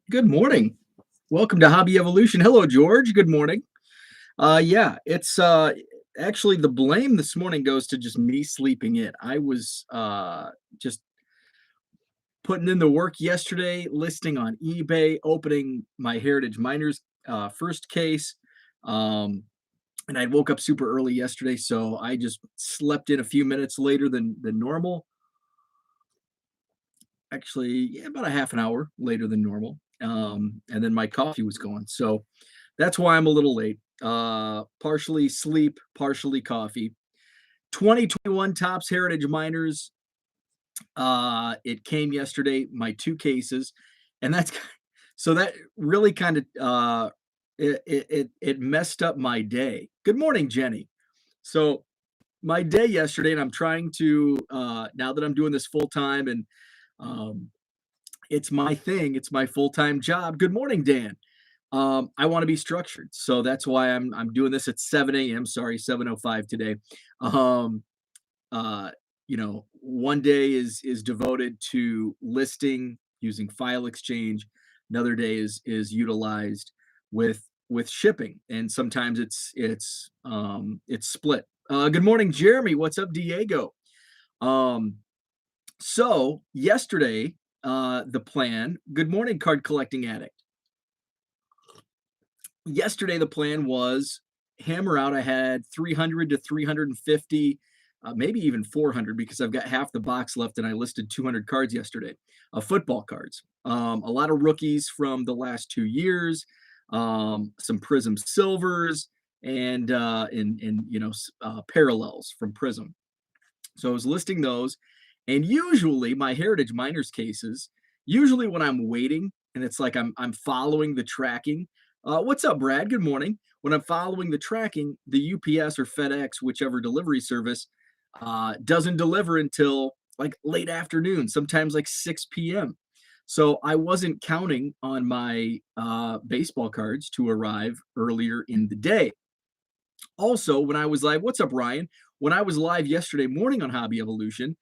Good morning. Welcome to Hobby Evolution. Hello, George. Good morning. Yeah, it's actually the blame this morning goes to just me sleeping in. I was just putting in the work yesterday, listing on eBay, opening my Heritage Miners first case. Um, and I woke up super early yesterday, so I just slept in a few minutes later than normal. Actually, yeah, about a half an hour later than normal. And then my coffee was going. So that's why I'm a little late. Partially sleep, partially coffee. 2021 Tops Heritage Miners. It came yesterday, my two cases, and that's so that really kind of it messed up my day. Good morning, Jenny. So my day yesterday, and I'm trying to now that I'm doing this full time and um, it's my thing, it's my full time job. Good morning, Dan. I want to be structured, so that's why I'm doing this at 7 a.m. Sorry, 7:05 today. Um, uh, one day is devoted to listing using file exchange. Another day is utilized with shipping, and sometimes it's split. Good morning, Jeremy. What's up, Diego? Um, so yesterday, the plan. Good morning, card collecting addict. Yesterday the plan was hammer out. I had 300 to 350, maybe even 400 because I've got half the box left and I listed 200 cards yesterday, football cards. A lot of rookies from the last 2 years, some Prism silvers, and parallels from Prism. So I was listing those, and usually my Heritage Miners cases, usually when I'm waiting and it's like I'm following the tracking. What's up, Brad? Good morning. When I'm following the tracking, the UPS or FedEx, whichever delivery service, doesn't deliver until like late afternoon, sometimes like 6 p.m. So I wasn't counting on my baseball cards to arrive earlier in the day. Also, when I was live, what's up, Ryan? When I was live yesterday morning on Hobby Evolution,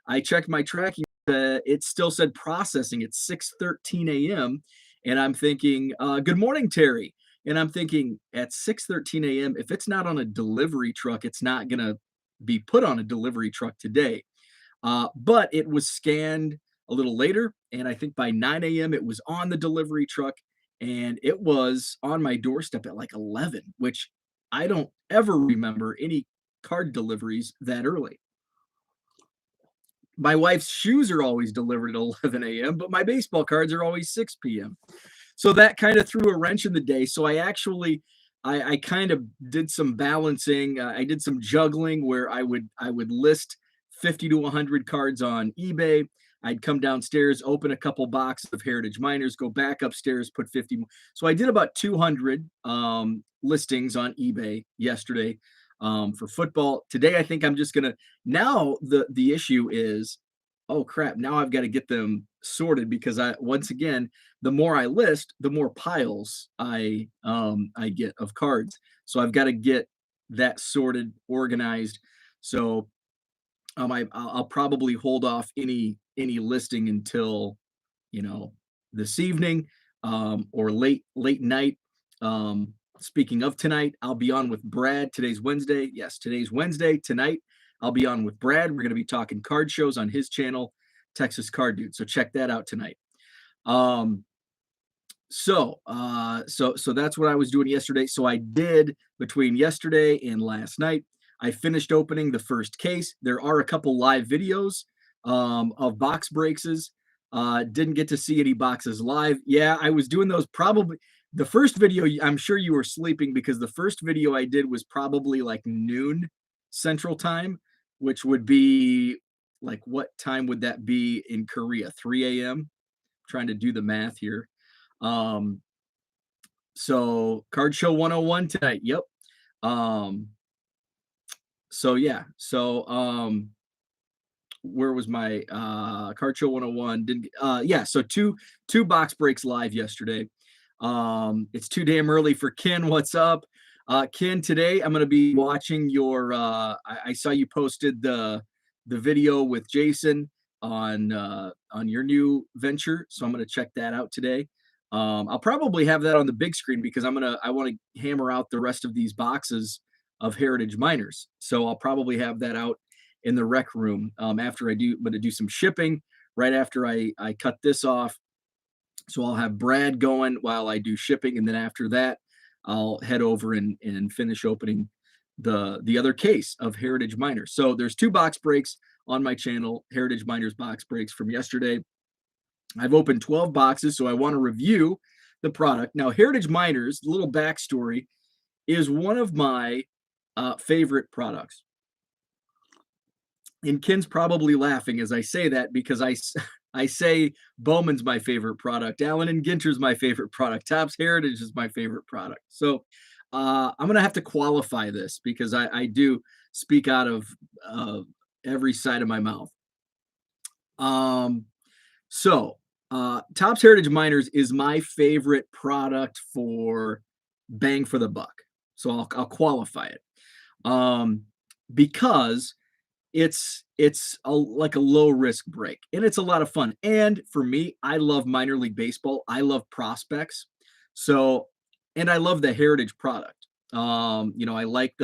I checked my tracking. It still said processing at 6:13 a.m. And I'm thinking, good morning, Terry. And I'm thinking at 6:13 a.m., if it's not on a delivery truck, it's not going to be put on a delivery truck today. But it was scanned a little later. And I think by 9 a.m., it was on the delivery truck and it was on my doorstep at like 11, which I don't ever remember any card deliveries that early. My wife's shoes are always delivered at 11 a.m., but my baseball cards are always 6 p.m. So that kind of threw a wrench in the day. So I kind of did some balancing. I did some juggling where I would list 50 to 100 cards on eBay. I'd come downstairs, open a couple boxes of Heritage Miners, go back upstairs, put 50 more. So I did about 200 listings on eBay yesterday for football. Today, I think I'm just gonna. Now the issue is, oh crap! Now I've got to get them sorted because I once again, the more I list, the more piles I get of cards. So I've got to get that sorted, organized. So I'll probably hold off any listing until you know this evening or late night. Speaking of tonight, I'll be on with Brad. Today's Wednesday. Yes, today's Wednesday. Tonight, I'll be on with Brad. We're going to be talking card shows on his channel, Texas Card Dude. So check that out tonight. Um, so that's what I was doing yesterday. So I did between yesterday and last night. I finished opening the first case. There are a couple live videos of box breaks. Didn't get to see any boxes live. Yeah, I was doing those probably. The first video, I'm sure you were sleeping because the first video I did was probably like noon Central Time, which would be like what time would that be in Korea? 3 a.m. Trying to do the math here. Um, so Card Show 101 tonight. Yep. Um, so yeah. So where was my Card Show 101? Didn't yeah, so two box breaks live yesterday. It's too damn early for Ken. What's up? Ken, today I'm gonna be watching your I saw you posted the video with Jason on your new venture, so I'm gonna check that out today. I'll probably have that on the big screen because I want to hammer out the rest of these boxes of Heritage Miners. So I'll probably have that out in the rec room after I do, but to do some shipping right after I cut this off. So I'll have Brad going while I do shipping, and then after that, I'll head over and finish opening the other case of Heritage Miners. So there's 2 box breaks on my channel, Heritage Miners box breaks from yesterday. I've opened 12 boxes, so I want to review the product. Now, Heritage Miners, little backstory, is one of my favorite products. And Ken's probably laughing as I say that because I say Bowman's my favorite product. Allen and Ginter's my favorite product. Topps Heritage is my favorite product. So I'm going to have to qualify this because I do speak out of every side of my mouth. Topps Heritage Miners is my favorite product for bang for the buck. So I'll qualify it because it's like a low risk break and it's a lot of fun. And for me, I love minor league baseball. I love prospects. So, and I love the Heritage product. I like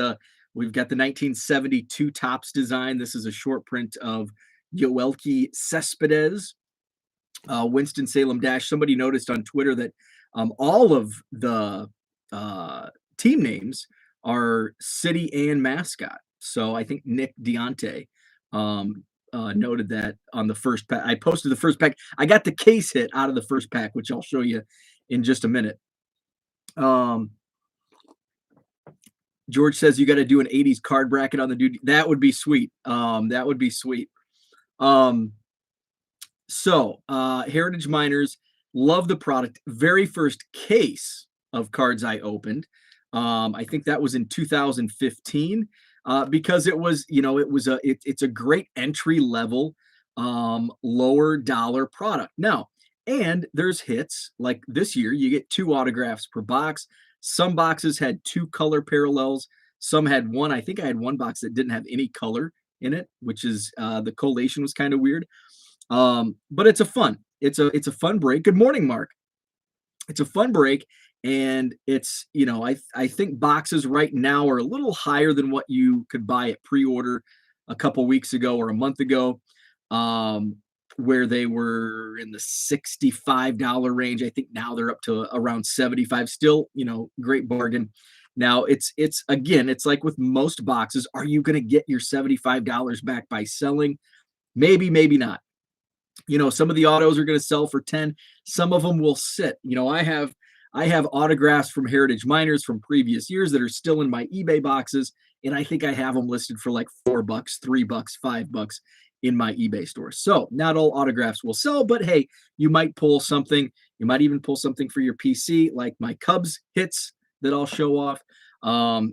we've got the 1972 Topps design. This is a short print of Yoelqui Cespedes, Winston-Salem Dash. Somebody noticed on Twitter that all of the team names are city and mascot. So I think Nick Deonte noted that on the first pack. I posted the first pack. I got the case hit out of the first pack, which I'll show you in just a minute. George says you got to do an 80s card bracket on the dude. That would be sweet. That would be sweet. Heritage Miners, love the product. Very first case of cards I opened. I think that was in 2015. Because it's a great entry level, lower dollar product. Now, and there's hits like this year, you get 2 autographs per box. Some boxes had 2 color parallels. Some had 1. I think I had 1 box that didn't have any color in it, which is the collation was kind of weird. But it's a fun break. Good morning, Mark. It's a fun break. And it's, I think boxes right now are a little higher than what you could buy at pre-order a couple weeks ago or a month ago, where they were in the $65 range. I think now they're up to around 75. Still, great bargain. Now it's again, it's like with most boxes. Are you going to get your $75 back by selling? Maybe, maybe not. Some of the autos are going to sell for 10. Some of them will sit. I have autographs from Heritage Miners from previous years that are still in my eBay boxes, and I think I have them listed for like $4, $3, $5 in my eBay store. So not all autographs will sell, but hey, you might pull something. You might even pull something for your PC, like my Cubs hits that I'll show off.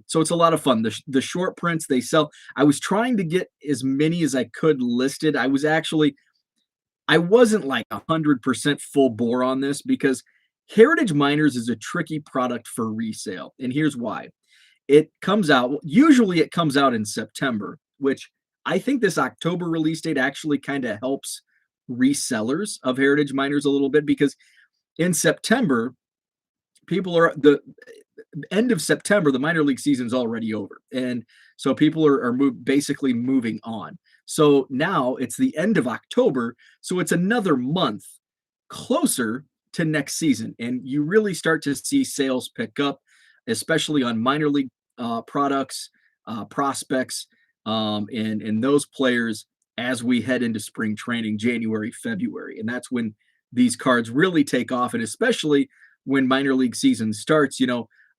So it's a lot of fun. The short prints, they sell. I was trying to get as many as I could listed. I wasn't like 100% full bore on this because Heritage Miners is a tricky product for resale. And here's why. Usually it comes out in September, which I think this October release date actually kind of helps resellers of Heritage Miners a little bit because in September, the end of September, the minor league season's already over. And so people are basically moving on. So now it's the end of October. So it's another month closer to next season. And you really start to see sales pick up, especially on minor league products, prospects, and those players as we head into spring training, January, February. And that's when these cards really take off. And especially when minor league season starts,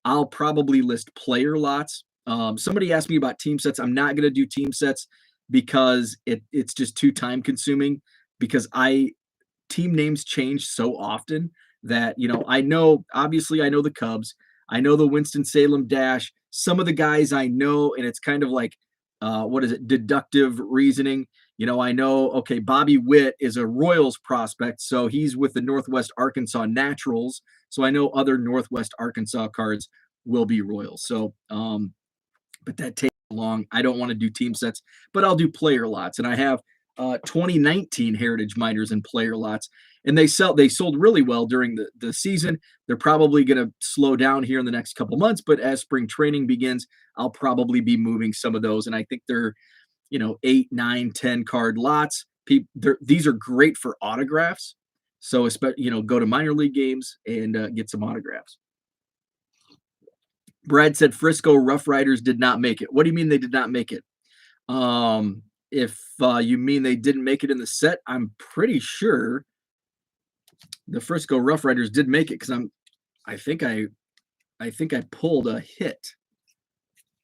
I'll probably list player lots. Somebody asked me about team sets. I'm not going to do team sets because it's just too time consuming because team names change so often that, obviously I know the Cubs, I know the Winston-Salem Dash, some of the guys I know, and it's kind of like, deductive reasoning. I know, okay, Bobby Witt is a Royals prospect, so he's with the Northwest Arkansas Naturals. So I know other Northwest Arkansas cards will be Royals. So, but that takes long. I don't want to do team sets, but I'll do player lots. And I have 2019 Heritage Miners and player lots, and they sold really well during the season. They're probably going to slow down here in the next couple months, but as spring training begins, I'll probably be moving some of those, and I think they're 8, 9, 10 card lots. These are great for autographs. So, go to minor league games and get some autographs. Brad said Frisco Rough Riders did not make it. What do you mean they did not make it? If you mean they didn't make it in the set, I'm pretty sure the Frisco Rough Riders did make it because I think I pulled a hit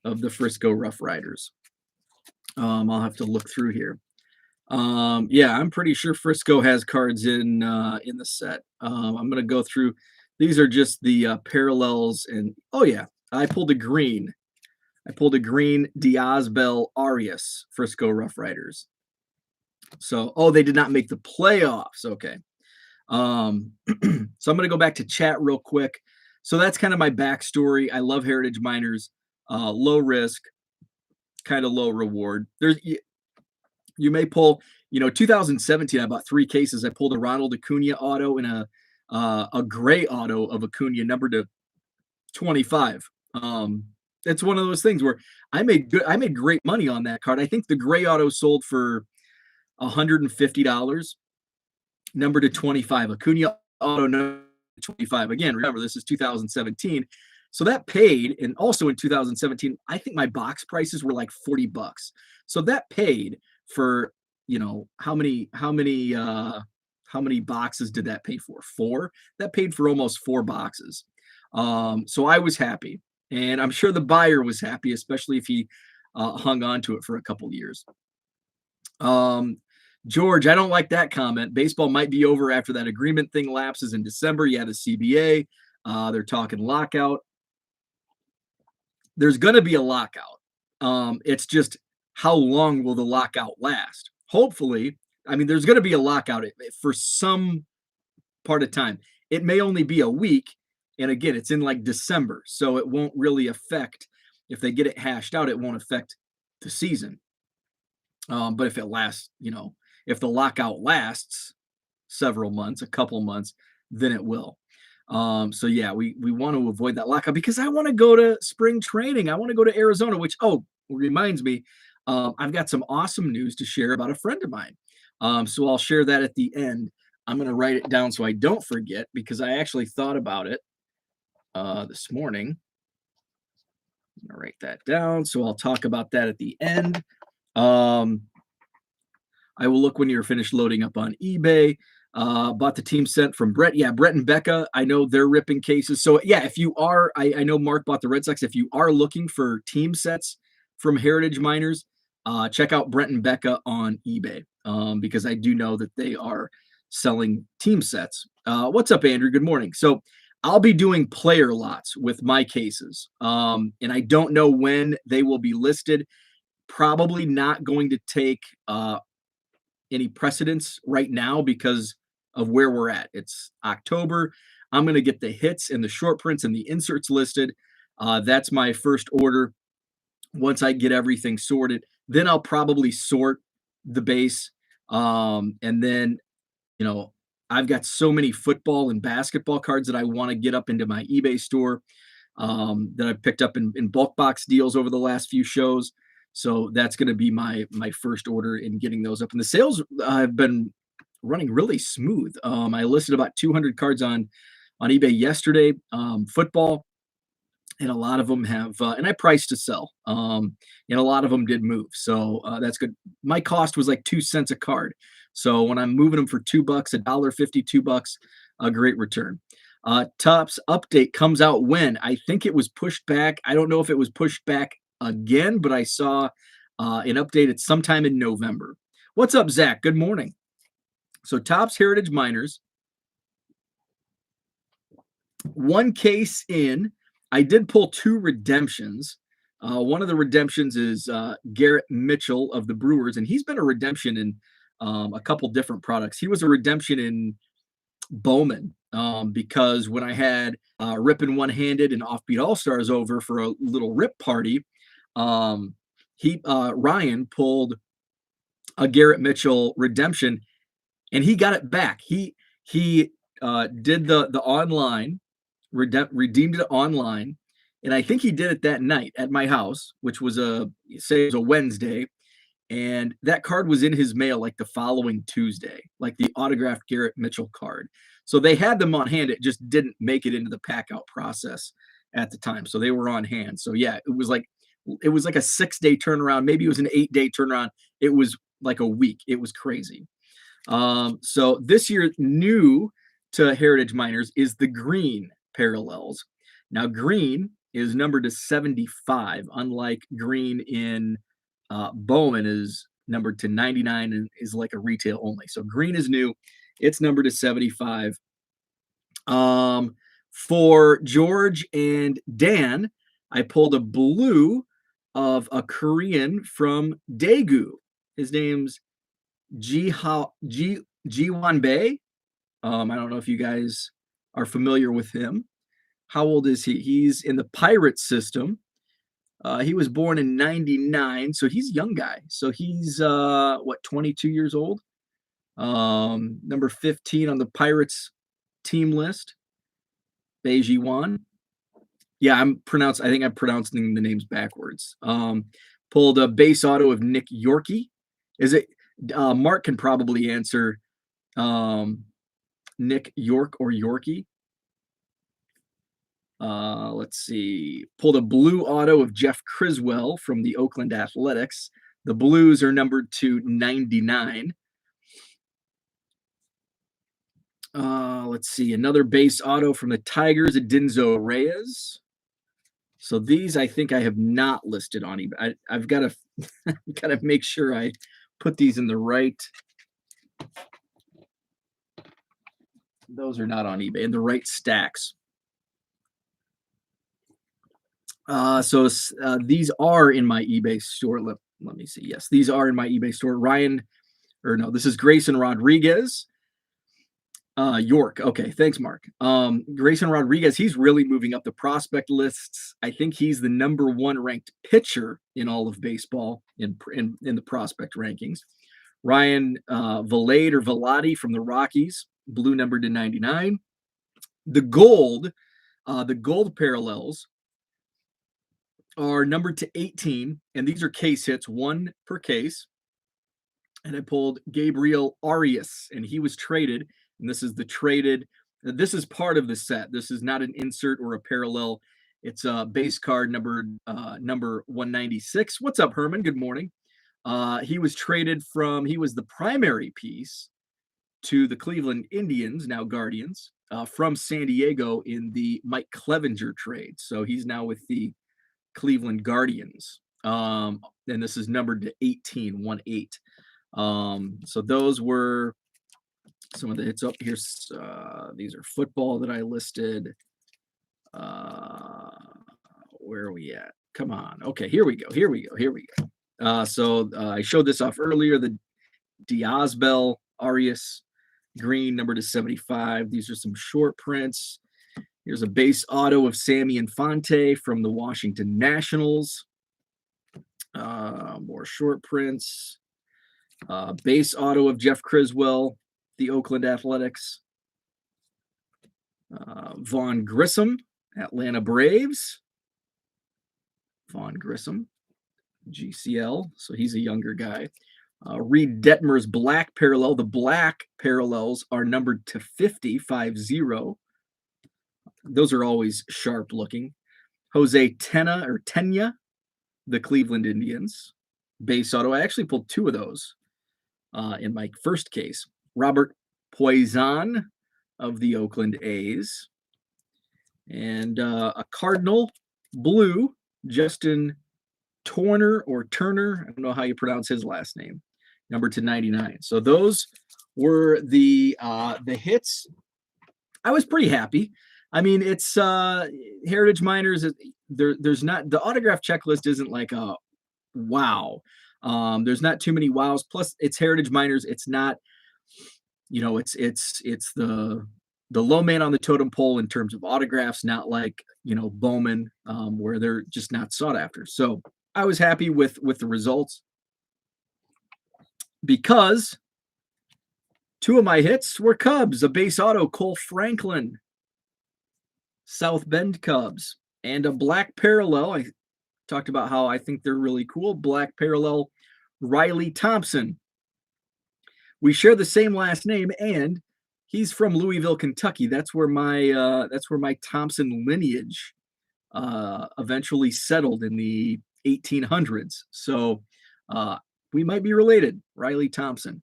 of the Frisco Rough Riders. I'll have to look through here. Yeah, I'm pretty sure Frisco has cards in the set. I'm gonna go through. These are just the parallels, and oh yeah, I pulled a green. Diaz Bell Arias Frisco Rough Riders. So, they did not make the playoffs. Okay. So I'm gonna go back to chat real quick. So that's kind of my backstory. I love Heritage Miners. Low risk, kind of low reward. You may pull, 2017, I bought 3 cases. I pulled a Ronald Acuna auto and a gray auto of Acuna numbered to 25. It's one of those things where I made great money on that card. I think the gray auto sold for $150, numbered to 25. Acuna auto number 25. Again, remember this is 2017. So that paid, and also in 2017, I think my box prices were like $40. So that paid for, how many boxes did that pay for? 4. That paid for almost 4 boxes. So I was happy, and I'm sure the buyer was happy, especially if he hung on to it for a couple years. George, I don't like that comment. Baseball might be over after that agreement thing lapses in December. Yeah, the CBA, they're talking lockout. There's going to be a lockout. It's just how long will the lockout last? Hopefully, there's going to be a lockout for some part of time. It may only be a week. And again, it's in like December. So it won't really affect, if they get it hashed out, it won't affect the season. But if it lasts, if the lockout lasts several months, a couple months, then it will. So yeah, we want to avoid that lockout because I want to go to spring training. I want to go to Arizona, which, reminds me, I've got some awesome news to share about a friend of mine. So I'll share that at the end. I'm going to write it down so I don't forget because I actually thought about it this morning. I'm going to write that down. So I'll talk about that at the end. I will look when you're finished loading up on eBay. Bought the team set from Bret. Yeah, Bret and Becca. I know they're ripping cases. So yeah, if you are, I know Mark bought the Red Sox. If you are looking for team sets from Heritage Miners, check out Bret and Becca on eBay because I do know that they are selling team sets. What's up, Andrew? Good morning. So I'll be doing player lots with my cases. And I don't know when they will be listed. Probably not going to take any precedence right now because of where we're at. It's October. I'm going to get the hits and the short prints and the inserts listed. That's my first order. Once I get everything sorted, then I'll probably sort the base. And then, I've got so many football and basketball cards that I want to get up into my eBay store that I've picked up in bulk box deals over the last few shows. So that's going to be my first order in getting those up. And the sales have been running really smooth. I listed about 200 cards on eBay yesterday, football, and a lot of them have, and I priced to sell, and a lot of them did move. So that's good. My cost was like 2 cents a card. So when I'm moving them for $2, $1.50, $2, a great return. Topps update comes out when? I think it was pushed back. I don't know if it was pushed back again, but I saw an update at sometime in November. What's up, Zach? Good morning. So Topps Heritage Miners, 1 case in. I did pull 2 redemptions. One of the redemptions is Garrett Mitchell of the Brewers, and he's been a redemption in a couple different products. He was a redemption in Bowman because when I had Rippin' One-Handed and Offbeat All-Stars over for a little rip party, Ryan pulled a Garrett Mitchell redemption, and he got it back. He did the online, redeemed it online, and I think he did it that night at my house, which was say it was a Wednesday, and that card was in his mail like the following Tuesday, like the autographed Garrett Mitchell card. So they had them on hand. It just didn't make it into the pack out process at the time. So they were on hand. So yeah, it was like a 6-day turnaround. Maybe it was an 8-day turnaround. It was like a week. It was crazy. So this year, new to Heritage Miners is the green parallels. Now, green is numbered to 75, unlike green in Bowman is numbered to 99 and is like a retail only. So green is new. It's numbered to 75. For George and Dan, I pulled a blue of a Korean from Daegu. His name's Jiwon Bae. I don't know if you guys are familiar with him. How old is he? He's in the Pirate system. He was born in 99, so he's a young guy. So he's 22 years old. Number 15 on the Pirates team list. Bae Jiwon. Yeah, I think I'm pronouncing the names backwards. Pulled a base auto of Nick Yorkie. Is it Mark can probably answer Nick York or Yorkie. Let's see. Pulled a blue auto of Jeff Criswell from the Oakland Athletics. The Blues are numbered to 99. Let's see. Another base auto from the Tigers at Denzo Reyes. So these I think I have not listed on eBay. I've got to make sure I put these in the right. Those are not on eBay, in the right stacks. So these are in my eBay store. Let me see. Yes, these are in my eBay store. This is Grayson Rodriguez. York. Okay, thanks, Mark. Grayson Rodriguez, he's really moving up the prospect lists. I think he's the number 1 ranked pitcher in all of baseball in the prospect rankings. Ryan Velati from the Rockies, blue numbered to 99. The gold parallels are numbered to 18, and these are case hits, 1 per case. And I pulled Gabriel Arias, and he was traded. And this is this is part of the set. This is not an insert or a parallel. It's a base card number 196. What's up, Herman? Good morning. He was the primary piece to the Cleveland Indians, now Guardians, from San Diego in the Mike Clevenger trade. So he's now with the Cleveland Guardians. And this is numbered to 18, 1-8. So those were some of the hits up here. These are football that I listed. Where are we at? Come on. Okay, here we go. So I showed this off earlier. The Diazbel Arias green, number to 75. These are some short prints. Here's a base auto of Sammy Infante from the Washington Nationals. More short prints. Base auto of Jeff Criswell, the Oakland Athletics. Vaughn Grissom, Atlanta Braves. Vaughn Grissom, GCL, so he's a younger guy. Reed Detmer's black parallel. The black parallels are numbered to 50, 50. Those are always sharp looking. Jose Tena, the Cleveland Indians. Base auto. I actually pulled 2 of those in my first case. Robert Poison of the Oakland A's. And a Cardinal blue, Justin Turner. I don't know how you pronounce his last name. Number to 99. So those were the hits. I was pretty happy. I mean, it's Heritage Miners. There's not, the autograph checklist isn't like a wow. There's not too many wows. Plus, it's Heritage Miners. It's not, it's the low man on the totem pole in terms of autographs. Not like Bowman, where they're just not sought after. So I was happy with the results. because two of my hits were Cubs, a base auto, Cole Franklin, South Bend Cubs, and a black parallel. I talked about how I think they're really cool. Black parallel, Riley Thompson. We share the same last name, and he's from Louisville, Kentucky. That's where my Thompson lineage eventually settled in the 1800s. So we might be related, Riley Thompson.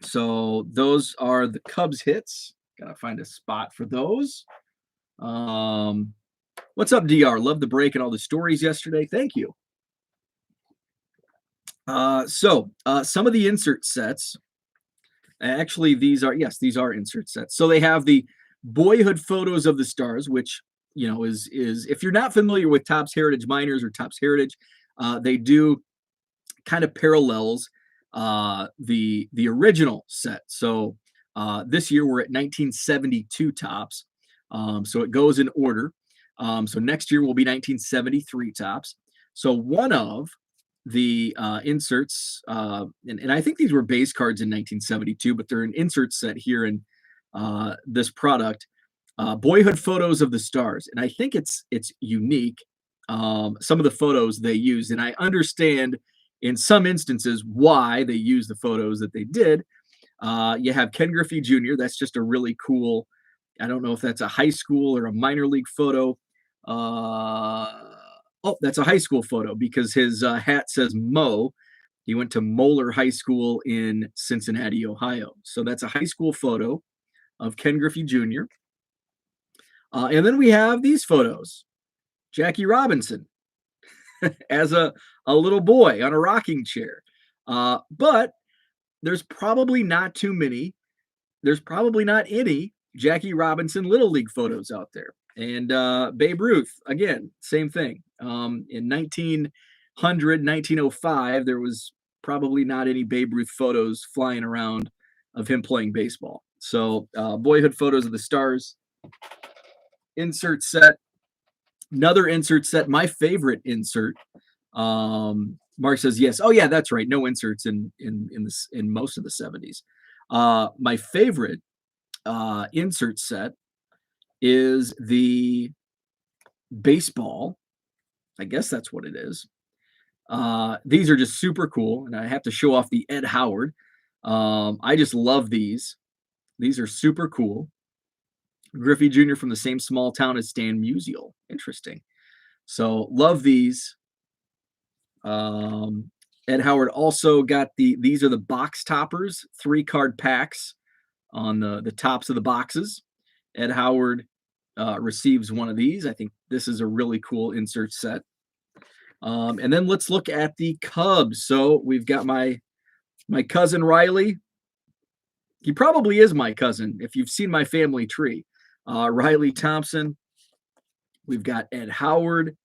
So those are the Cubs hits. Gotta find a spot for those. What's up, DR? Love the break and all the stories yesterday. Thank you. So some of the insert sets. Actually, these are insert sets. So they have the boyhood photos of the stars, which is if you're not familiar with Topps Heritage Minors or Topps Heritage, they do kind of parallels the original set. So this year we're at 1972 Topps. So it goes in order. So next year will be 1973 Topps. So one of the inserts, and I think these were base cards in 1972, but they're an insert set here in this product. Boyhood photos of the stars, and I think it's unique. Some of the photos they used, and I understand in some instances why they used the photos that they did. You have Ken Griffey Jr. That's just a really cool. I don't know if that's a high school or a minor league photo. Oh, that's a high school photo because his hat says Mo. He went to Moeller High School in Cincinnati, Ohio. So that's a high school photo of Ken Griffey Jr. And then we have these photos. Jackie Robinson as a little boy on a rocking chair. But there's probably not too many. There's probably not any Jackie Robinson Little League photos out there. And Babe Ruth, again, same thing. In 1905, there was probably not any Babe Ruth photos flying around of him playing baseball. So boyhood photos of the stars. Insert set. Another insert set. My favorite insert. Mark says yes. Oh yeah, that's right. No inserts in most of the 70s. My favorite insert set is the baseball. I guess that's what it is. These are just super cool, and I have to show off the Ed Howard. I just love these. These are super cool. Griffey Jr. from the same small town as Stan Musial. Interesting. So love these. Ed Howard also got these are the box toppers, 3-card packs on the tops of the boxes. Ed Howard receives one of these. I think this is a really cool insert set. And then let's look at the Cubs. So we've got my cousin Riley. He probably is my cousin if you've seen my family tree. Riley Thompson. We've got Ed Howard.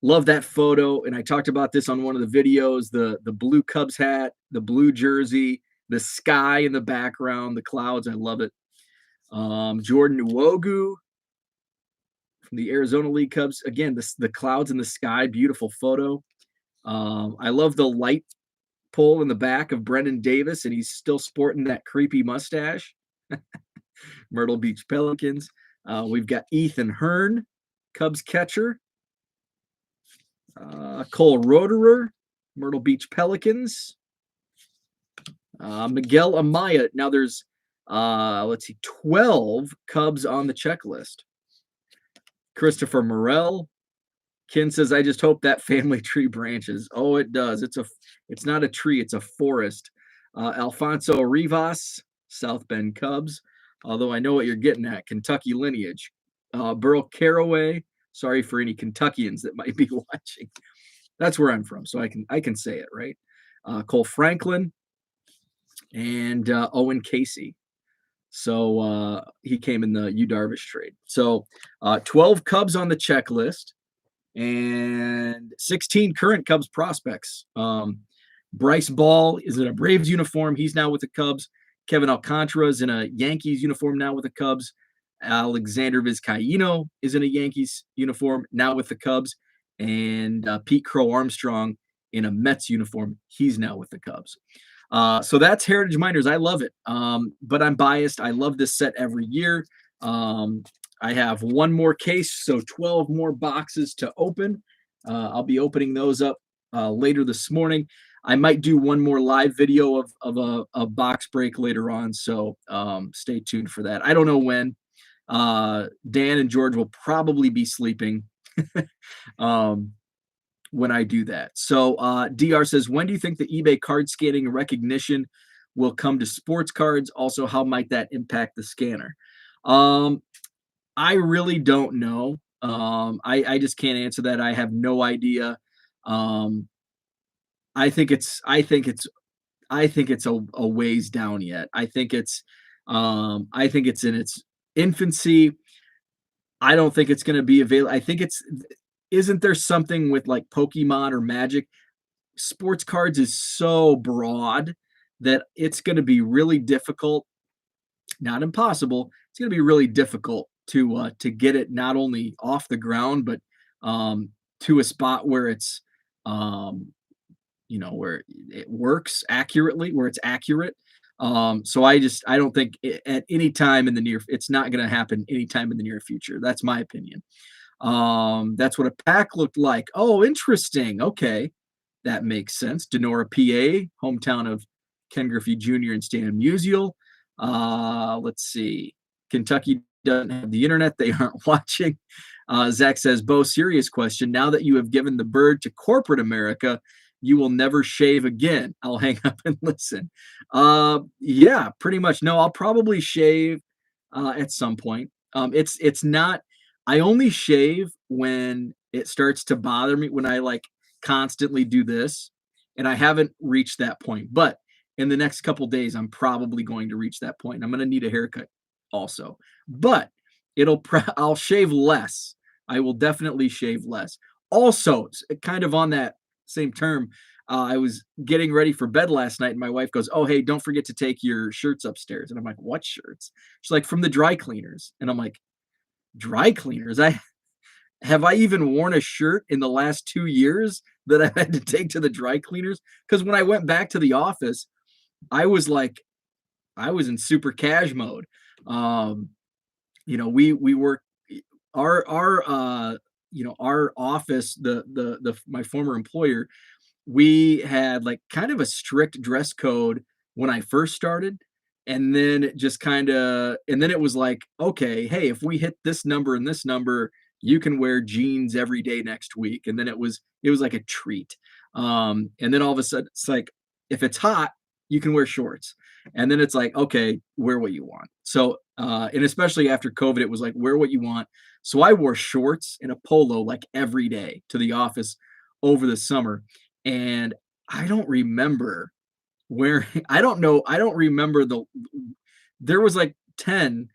Love that photo. And I talked about this on one of the videos, the blue Cubs hat, the blue jersey, the sky in the background, the clouds. I love it. Jordan Nwogu from the Arizona League Cubs. Again, the clouds in the sky, beautiful photo. I love the light pole in the back of Brendan Davis, and he's still sporting that creepy mustache. Myrtle Beach Pelicans. We've got Ethan Hearn, Cubs catcher. Cole Roederer, Myrtle Beach Pelicans. Miguel Amaya. Now there's 12 Cubs on the checklist. Christopher Morel. Ken says, I just hope that family tree branches. Oh, it does. It's not a tree, it's a forest. Alfonso Rivas, South Bend Cubs. Although I know what you're getting at, Kentucky lineage. Burl Caraway. Sorry for any Kentuckians that might be watching. That's where I'm from, so I can say it, right? Cole Franklin and Owen Casey. So he came in the Yu Darvish trade. So 12 Cubs on the checklist and 16 current Cubs prospects. Bryce Ball is in a Braves uniform. He's now with the Cubs. Kevin Alcantara is in a Yankees uniform now with the Cubs. Alexander Vizcaíno is in a Yankees uniform now with the Cubs. And Pete Crow Armstrong in a Mets uniform. He's now with the Cubs. So that's Heritage Miners. I love it. But I'm biased. I love this set every year. I have one more case, so 12 more boxes to open. I'll be opening those up later this morning. I might do one more live video of a box break later on, so stay tuned for that. I don't know when. Dan and George will probably be sleeping when I do that. So DR says, when do you think the eBay card scanning recognition will come to sports cards? Also, how might that impact the scanner? I really don't know. I just can't answer that. I have no idea. I think it's a ways down yet. I think it's in its infancy. I don't think it's going to be available. I think isn't there something with like Pokemon or Magic? Sports cards is so broad that it's going to be really difficult, not impossible. It's going to be really difficult to get it not only off the ground, but to a spot where it's where it works accurately, where it's accurate. So I don't think at any time in the it's not going to happen anytime in the near future. That's my opinion. That's what a pack looked like. Oh, interesting. Okay. That makes sense. Denora, PA, hometown of Ken Griffey Jr. and Stan Musial. Let's see. Kentucky doesn't have the internet. They aren't watching. Zach says, Bo, serious question. Now that you have given the bird to corporate America, you will never shave again. I'll hang up and listen. Yeah, pretty much. No, I'll probably shave at some point. It's not, I only shave when it starts to bother me, when I like constantly do this, and I haven't reached that point. But in the next couple days, I'm probably going to reach that point. I'm going to need a haircut also. But I'll shave less. I will definitely shave less. Also, kind of on that same term, I was getting ready for bed last night, and my wife goes, "Oh, hey, don't forget to take your shirts upstairs." And I'm like, "What shirts?" She's like, "From the dry cleaners." And I'm like, "Dry cleaners? Have I even worn a shirt in the last 2 years that I had to take to the dry cleaners?" Because when I went back to the office, I was in super cash mode. We work our office, the my former employer, we had like kind of a strict dress code when I first started. And then it was like, okay, hey, if we hit this number and this number, you can wear jeans every day next week. And then it was like a treat. And then all of a sudden it's like, if it's hot, you can wear shorts. And then it's like, okay, wear what you want. So, and especially after COVID, it was like, wear what you want. So I wore shorts and a polo like every day to the office over the summer. And I don't remember where, I don't know. I don't remember there was like 10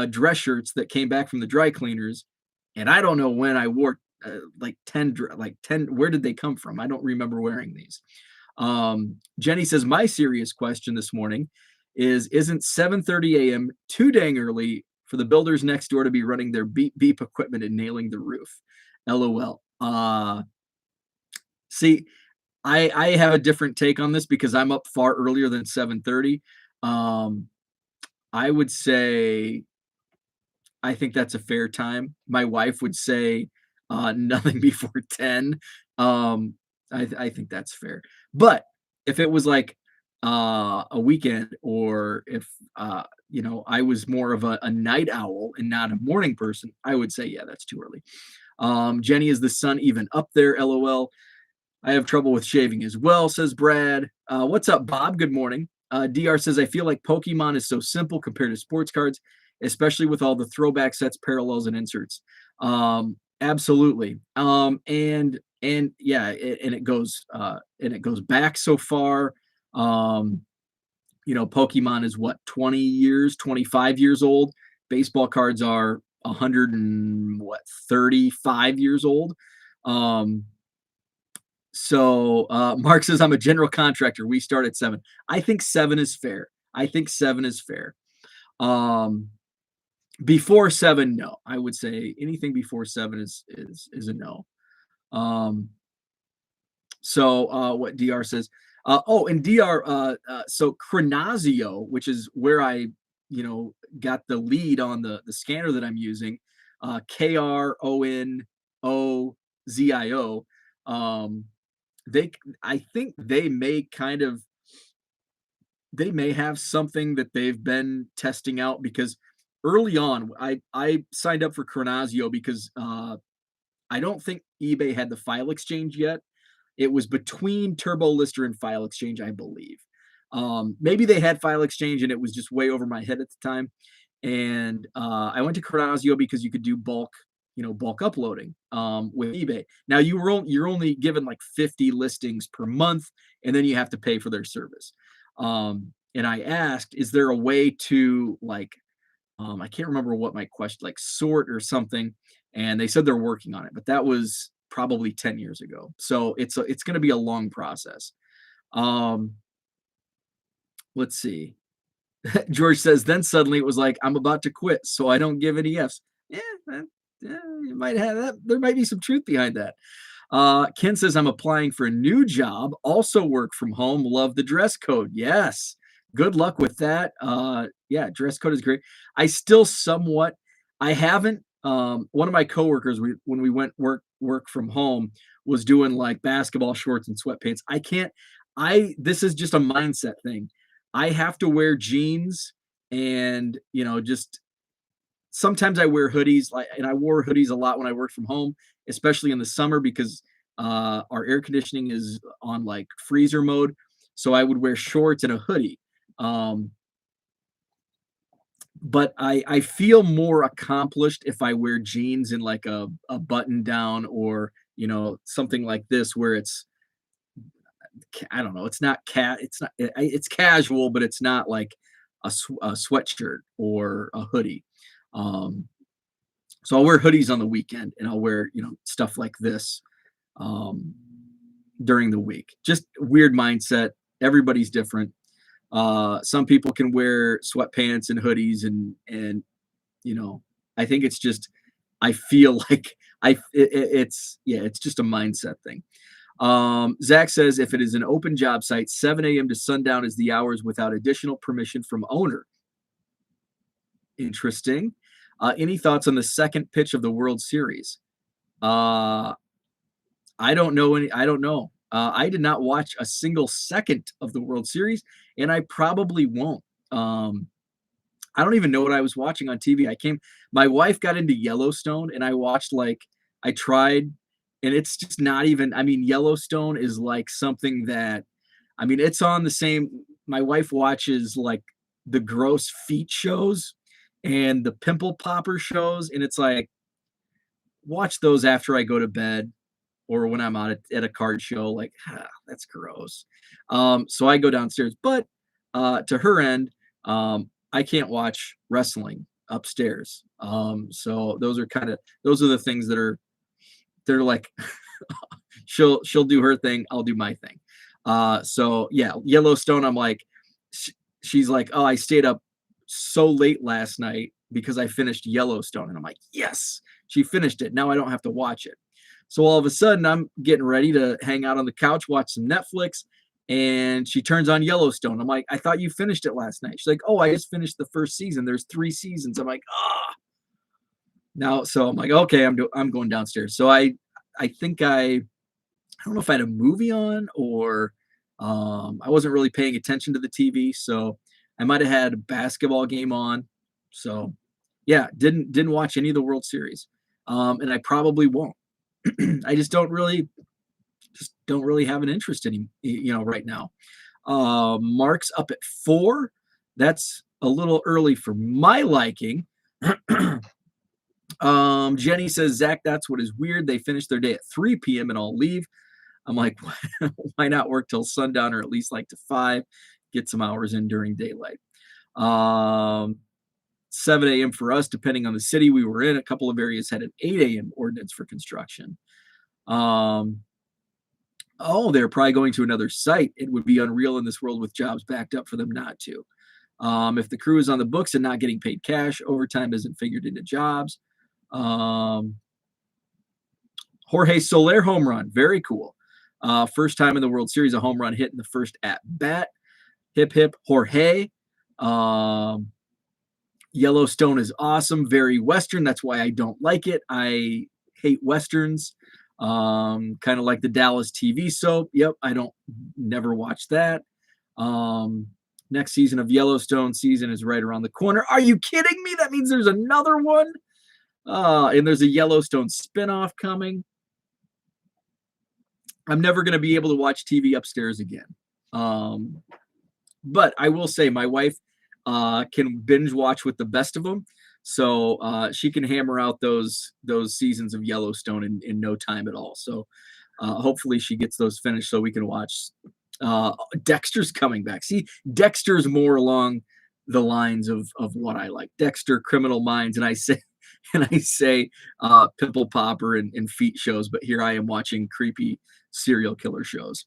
dress shirts that came back from the dry cleaners. And I don't know when I wore like 10, where did they come from? I don't remember wearing these. Jenny says, my serious question this morning isn't 7:30 a.m. too dang early for the builders next door to be running their beep equipment and nailing the roof? LOL. See, I have a different take on this because I'm up far earlier than 7:30. I would say I think that's a fair time. My wife would say nothing before 10. I think that's fair. But if it was like a weekend, or if I was more of a night owl and not a morning person, I would say, yeah, that's too early. Jenny, is the sun even up there? LOL. I have trouble with shaving as well, says Brad. What's up, Bob? Good morning. DR says, I feel like Pokemon is so simple compared to sports cards, especially with all the throwback sets, parallels, and inserts. Absolutely. And yeah, it goes back so far. Pokemon is what, 20 years, 25 years old. Baseball cards are 135 years old. So Mark says, I'm a general contractor. We start at 7. I think 7 is fair. Before 7, no. I would say anything before 7 is a no. So what DR says, oh, and DR, so Chronazio, which is where I, got the lead on the scanner that I'm using, KRONOZIO. Um, they, I think they may have something that they've been testing out because early on, I signed up for Chronazio because I don't think eBay had the file exchange yet. It was between Turbo Lister and File Exchange, I believe. Maybe they had File Exchange and it was just way over my head at the time. And I went to Chronazio because you could do bulk uploading with eBay. Now you're only given like 50 listings per month, and then you have to pay for their service. And I asked, is there a way to like I can't remember what my question, like sort or something. And they said they're working on it, but that was probably 10 years ago. So it's going to be a long process. Um, let's see. George says, then suddenly it was like, I'm about to quit, so I don't give any Fs. Yeah, you might have that. There might be some truth behind that. Ken says, I'm applying for a new job, also work from home, love the dress code. Yes. Good luck with that. Yeah, dress code is great. I still somewhat, I haven't, one of my coworkers, when we went work from home, was doing like basketball shorts and sweatpants. This is just a mindset thing. I have to wear jeans and, just sometimes I wear hoodies, and I wore hoodies a lot when I worked from home, especially in the summer because our air conditioning is on like freezer mode. So I would wear shorts and a hoodie. But I feel more accomplished if I wear jeans and like a button down or, something like this where it's, I don't know, it's casual, but it's not like a sweatshirt or a hoodie. Um, So I'll wear hoodies on the weekend and I'll wear, stuff like this um, during the week. Just weird mindset. Everybody's different. Some people can wear sweatpants and hoodies and I think it's just I feel like it's just a mindset thing. Zach says if it is an open job site, 7 a.m. to sundown is the hours without additional permission from owner. Interesting. Any thoughts on the second pitch of the World Series? I don't know any. I don't know. I did not watch a single second of the World Series, and I probably won't. I don't even know what I was watching on TV. My wife got into Yellowstone, and I tried, and it's just not even. I mean, Yellowstone is like something that, it's on the same. My wife watches like the gross feet shows and the pimple popper shows, and it's like, watch those after I go to bed or when I'm out at a card show, like, that's gross. So I go downstairs, but to her end, I can't watch wrestling upstairs. So those are the things they're like, she'll do her thing, I'll do my thing. So yeah, Yellowstone, I'm like, she's like, oh, I stayed up so late last night because I finished Yellowstone. And I'm like, yes, she finished it. Now I don't have to watch it. So all of a sudden, I'm getting ready to hang out on the couch, watch some Netflix, and she turns on Yellowstone. I'm like, I thought you finished it last night. She's like, oh, I just finished the first season. There's 3 seasons. I'm like, now. So I'm like, okay, I'm going downstairs. So I think I don't know if I had a movie on or I wasn't really paying attention to the TV. So I might have had a basketball game on. So yeah, didn't watch any of the World Series, and I probably won't. I don't really have an interest in right now. Mark's up at 4. That's a little early for my liking. Jenny says, Zach, that's what is weird. They finish their day at 3 p.m. and all leave. I'm like, why not work till sundown or at least like to 5, get some hours in during daylight. 7 a.m. for us, depending on the city we were in. A couple of areas had an 8 a.m. ordinance for construction. They're probably going to another site. It would be unreal in this world with jobs backed up for them not to. If the crew is on the books and not getting paid cash, overtime isn't figured into jobs. Jorge Soler home run. Very cool. First time in the World Series, a home run hit in the first at bat. Hip hip Jorge. Yellowstone is awesome, very Western. That's why I don't like it. I hate Westerns. Kind of like the Dallas TV soap. Yep, I don't never watch that. Next season of Yellowstone season is right around the corner. Are you kidding me? That means there's another one. And there's a Yellowstone spinoff coming. I'm never going to be able to watch TV upstairs again. But I will say my wife can binge watch with the best of them. So she can hammer out those seasons of Yellowstone in no time at all. So hopefully she gets those finished so we can watch. Dexter's coming back. See, Dexter's more along the lines of what I like. Dexter, Criminal Minds, and I say Pimple Popper and feet shows, but here I am watching creepy serial killer shows.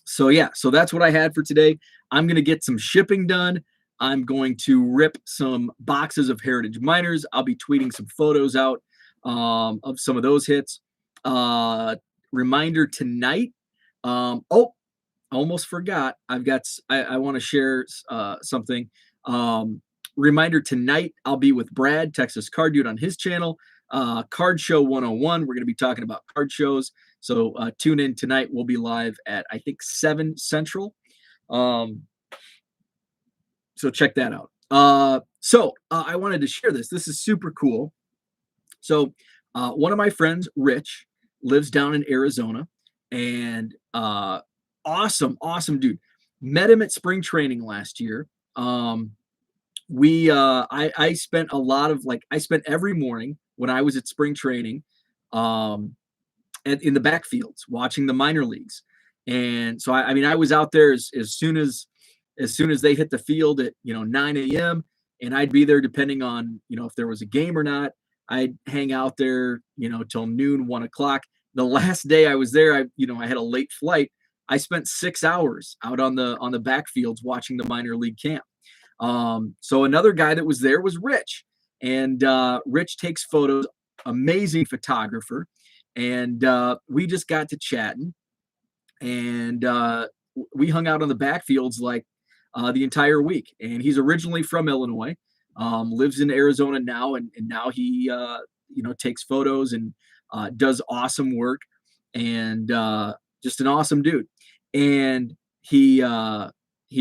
So yeah, so that's what I had for today. I'm going to get some shipping done. I'm going to rip some boxes of Heritage Miners. I'll be tweeting some photos out of some of those hits. Reminder tonight. I almost forgot. I want to share something. Reminder tonight, I'll be with Brad, Texas Card Dude, on his channel. Card Show 101. We're going to be talking about card shows. So tune in tonight. We'll be live at, I think, 7 Central. So check that out. I wanted to share this. This is super cool. So one of my friends, Rich, lives down in Arizona, and awesome dude. Met him at spring training last year. I spent I spent every morning when I was at spring training in the backfields watching the minor leagues. And so I was out there as soon as they hit the field at 9 a.m. and I'd be there depending on if there was a game or not. I'd hang out there till noon, 1 o'clock. The last day I was there, I had a late flight. I spent 6 hours out on the backfields watching the minor league camp. So another guy that was there was Rich, and Rich takes photos, amazing photographer, and we just got to chatting, and we hung out on the backfields like the entire week. And he's originally from Illinois, lives in Arizona now, and now he takes photos and does awesome work, and just an awesome dude. And he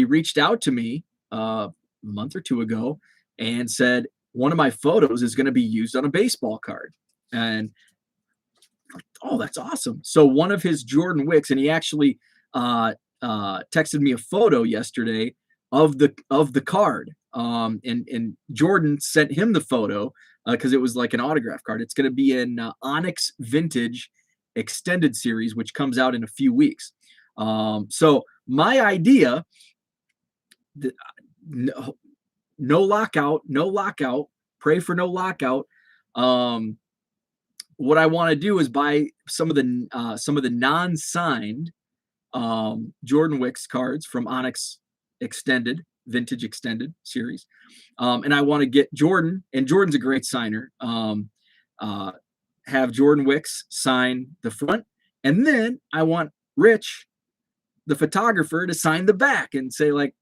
reached out to me a month or two ago and said one of my photos is going to be used on a baseball card. And oh, that's awesome. So one of his Jordan Wicks, and he actually texted me a photo yesterday of the card. And Jordan sent him the photo because it was like an autograph card. It's going to be in Onyx Vintage Extended Series, which comes out in a few weeks. So my idea, no lockout, pray for no lockout. What I want to do is buy some of the non-signed Jordan Wicks cards from Onyx Vintage Extended Series. And I want to get Jordan, and Jordan's a great signer, have Jordan Wicks sign the front. And then I want Rich, the photographer, to sign the back and say like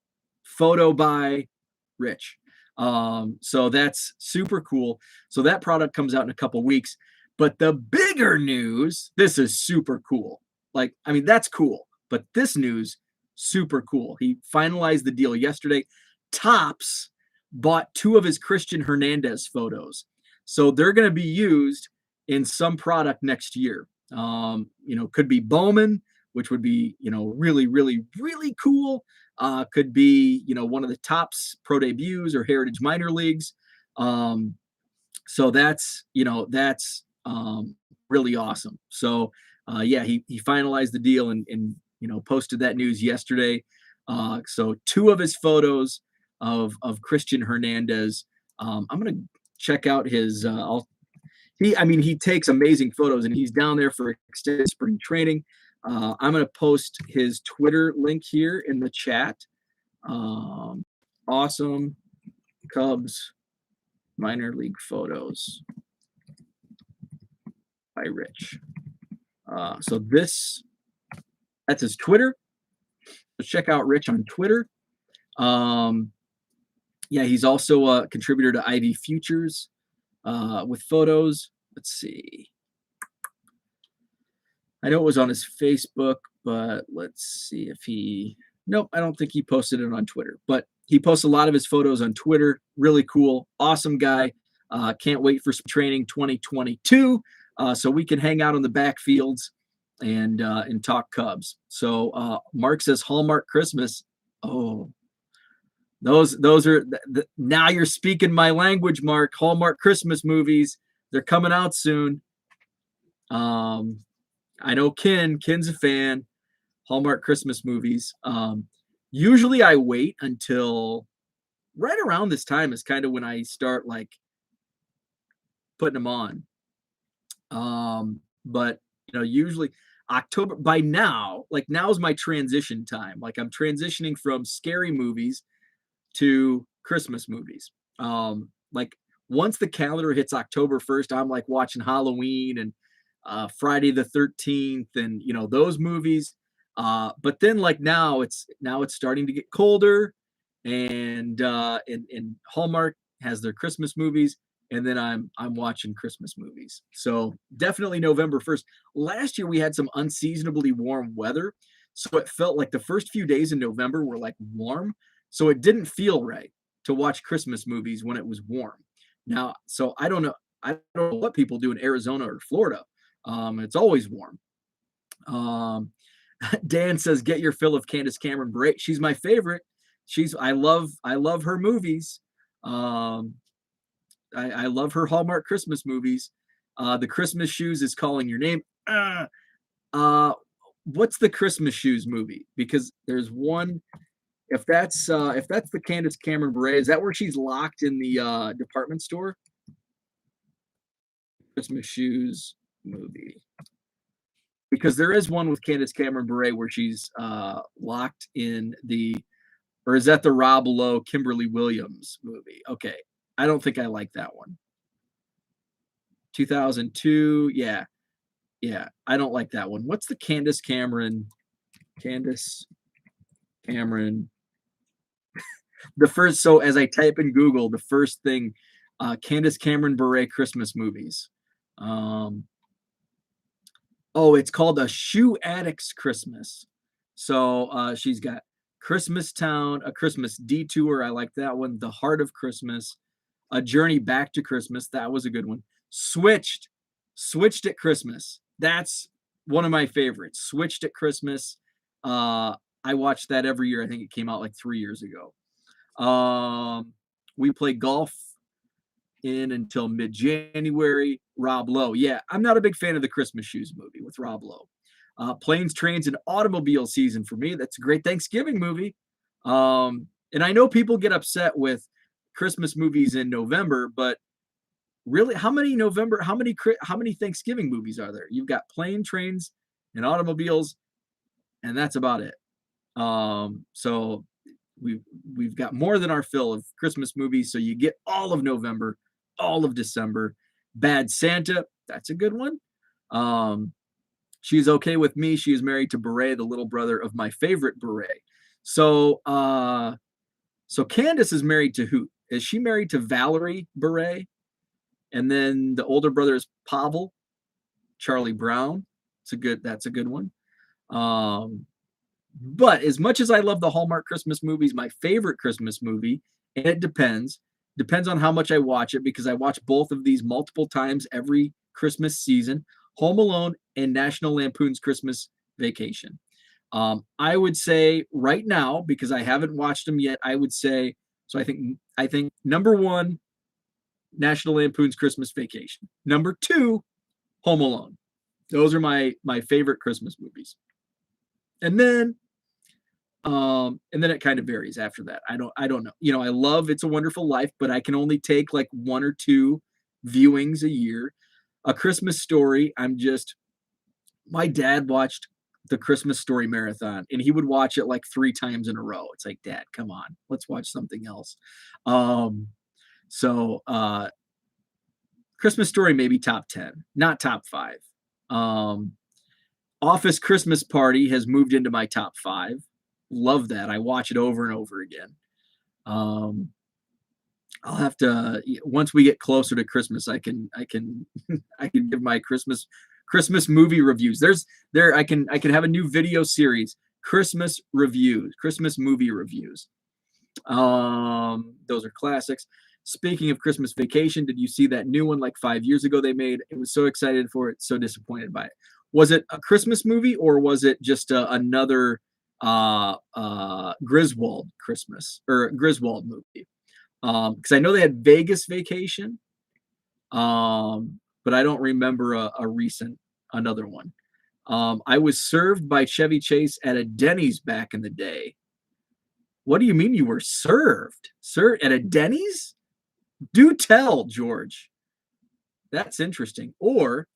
photo by Rich. So that's super cool. So that product comes out in a couple weeks. But the bigger news, this is super cool. That's cool. But this news, super cool. He finalized the deal yesterday. Topps bought 2 of his Christian Hernandez photos. So they're going to be used in some product next year. Could be Bowman, which would be, really, really, really cool. Could be, one of the Topps pro debuts or Heritage minor leagues. So that's really awesome. So he finalized the deal and posted that news yesterday. So 2 of his photos of Christian Hernandez. I'm gonna check out his. He takes amazing photos, and he's down there for extended spring training. I'm gonna post his Twitter link here in the chat. Awesome Cubs minor league photos by Rich. So that's his Twitter. So check out Rich on Twitter. Um, yeah, he's also a contributor to Ivy Futures with photos. Let's see. I know it was on his Facebook, but let's see if he. Nope, I don't think he posted it on Twitter, but he posts a lot of his photos on Twitter. Really cool, awesome guy. Can't wait for some training 2022, so we can hang out on the backfields and talk Cubs. So Mark says Hallmark Christmas. Oh, those are now you're speaking my language, Mark. Hallmark Christmas movies. They're coming out soon. I know Ken's a fan. Hallmark Christmas movies. Usually I wait until right around this time is kind of when I start like putting them on. But usually October by now, like now's my transition time. Like I'm transitioning from scary movies to Christmas movies. Like once the calendar hits October 1st, I'm like watching Halloween and Friday the 13th and those movies. But then like now it's starting to get colder and Hallmark has their Christmas movies and then I'm watching Christmas movies. So definitely November 1st. Last year we had some unseasonably warm weather, so it felt like the first few days in November were like warm, so it didn't feel right to watch Christmas movies when it was warm. Now, so I don't know what people do in Arizona or Florida. It's always warm. Dan says, "Get your fill of Candace Cameron Bret. She's my favorite. I love her movies. I love her Hallmark Christmas movies. The Christmas Shoes is Calling Your Name. What's the Christmas Shoes movie? Because there's one. If that's the Candace Cameron Bret, is that where she's locked in the department store? Christmas Shoes movie. Because there is one with Candace Cameron Bure where she's locked in or is that the Rob Lowe, Kimberly Williams movie? Okay. I don't think I like that one. 2002. Yeah. Yeah. I don't like that one. What's the Candace Cameron? The first, so as I type in Google, the first thing, Candace Cameron Bure Christmas movies. It's called A Shoe Addict's Christmas. So she's got Christmas Town, A Christmas Detour. I like that one. The Heart of Christmas, A Journey Back to Christmas. That was a good one. Switched at Christmas. That's one of my favorites. Switched at Christmas. I watched that every year. I think it came out like 3 years ago. We play golf in until mid-January. Rob Lowe. Yeah, I'm not a big fan of the Christmas Shoes movie with Rob Lowe. Planes, Trains, and Automobile Season for me. That's a great Thanksgiving movie. And I know people get upset with Christmas movies in November, but really, how many Thanksgiving movies are there? You've got Plane, Trains, and Automobiles, and that's about it. So we've got more than our fill of Christmas movies. So you get all of November, all of December. Bad Santa, that's a good one. She's Okay with Me. She is married to Beret, the little brother of my favorite Beret. So Candace is married to who? Is she married to Valerie Beret? And then the older brother is Pavel, Charlie Brown. That's a good one. But as much as I love the Hallmark Christmas movies, my favorite Christmas movie, and it depends on how much I watch it, because I watch both of these multiple times every Christmas season, Home Alone and National Lampoon's Christmas Vacation. I would say right now, because I haven't watched them yet, I would say, so I think number one, National Lampoon's Christmas Vacation. Number two, Home Alone. Those are my favorite Christmas movies. And then it kind of varies after that. I don't know. I love It's a Wonderful Life, but I can only take like one or two viewings a year. A Christmas Story, my dad watched the Christmas Story marathon and he would watch it like 3 times in a row. It's like, Dad, come on, let's watch something else. So Christmas Story maybe top 10, not top 5. Office Christmas Party has moved into my top 5. Love that. I watch it over and over again. Um, I'll have to once we get closer to Christmas, I can I can give my Christmas movie reviews. I can have a new video series, Christmas reviews, Christmas movie reviews. Those are classics. Speaking of Christmas Vacation, did you see that new one like 5 years ago they made? It was so excited for it, so disappointed by it. Was it a Christmas movie or was it just another Griswold Christmas or Griswold movie? Because I know they had Vegas Vacation, but I don't remember a recent another one. I was served by Chevy Chase at a Denny's back in the day. What do you mean you were served? Sir, at a Denny's? Do tell, George. That's interesting. Or,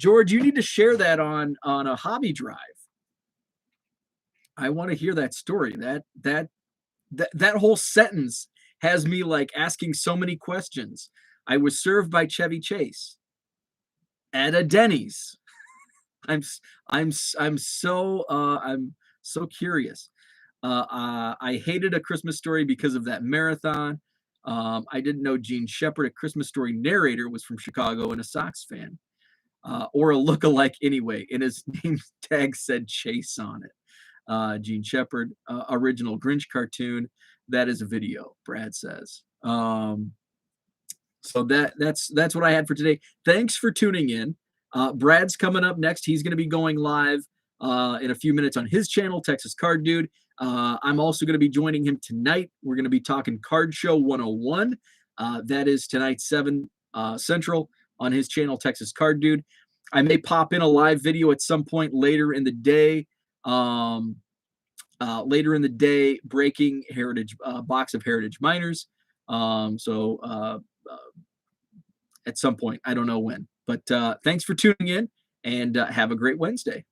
George, you need to share that on a hobby drive. I want to hear that story. That whole sentence has me like asking so many questions. I was served by Chevy Chase at a Denny's. I'm so curious. I hated A Christmas Story because of that marathon. I didn't know Gene Shepard, A Christmas Story narrator, was from Chicago and a Sox fan, or a look-alike anyway. And his name tag said Chase on it. Gene Shepard, original Grinch cartoon. That is a video, Brad says. So that's what I had for today. Thanks for tuning in. Brad's coming up next. He's going to be going live in a few minutes on his channel, Texas Card Dude. I'm also going to be joining him tonight. We're going to be talking Card Show 101. That is tonight, 7 Central on his channel, Texas Card Dude. I may pop in a live video at some point later in the day. Breaking Heritage box of Heritage Miners. At some point, I don't know when. But thanks for tuning in, and have a great Wednesday.